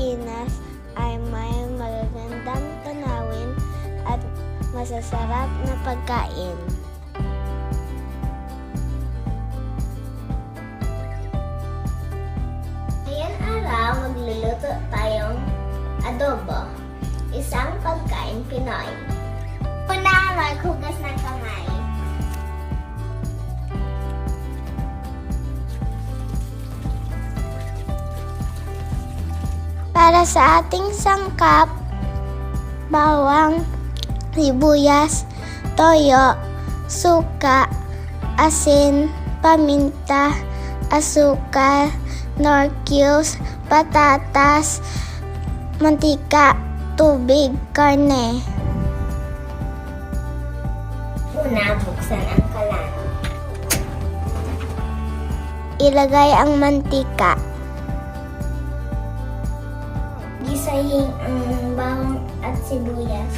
Pilipinas ay may magagandang tanawin at masasarap na pagkain. Ngayong araw, magluluto tayong adobo, isang pagkain Pinoy. Una, maghugas ng kamay. Para sa ating sangkap, bawang, sibuyas, toyo, suka, asin, paminta, asukal, Knorr Cubes, patatas, mantika, tubig, karne. Una, buksan ang kalan. Ilagay ang mantika. Gisahin ang bawang at sibuyas.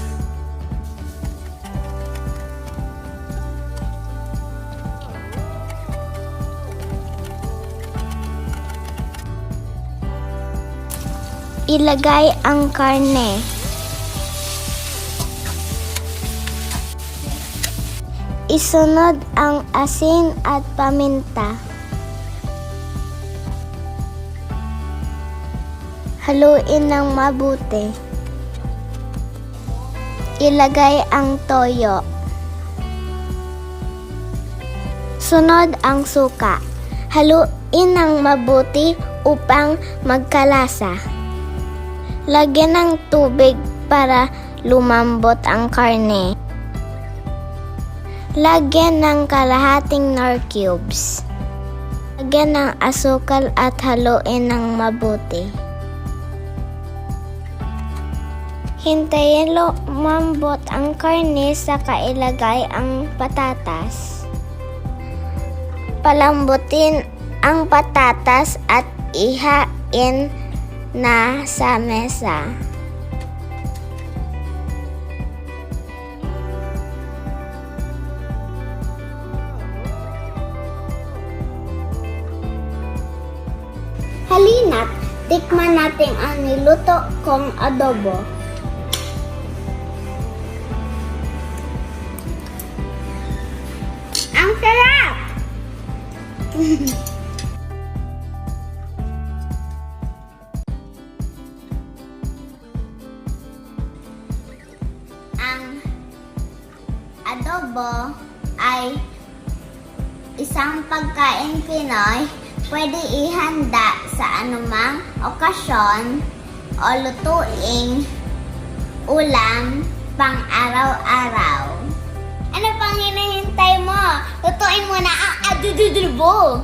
Ilagay ang karne. Isunod ang asin at paminta. Haluin ng mabuti. Ilagay ang toyo. Sunod ang suka. Haluin ng mabuti upang magkalasa. Lagyan ng tubig para lumambot ang karne. Lagyan ng kalahating Knorr Cubes. Lagyan ng asukal at haluin ng mabuti. Hintayin lumambot ang karne saka ilagay ang patatas. Palambutin ang patatas at ihain na sa mesa. Halina't tikman natin ang niluto kong adobo. Ang sarap! Ang adobo ay isang pagkain Pinoy pwede ihanda sa anumang okasyon o lutuing ulam pang araw-araw. Ano pang hinihintay mo? Lutuin mo na ang adobo!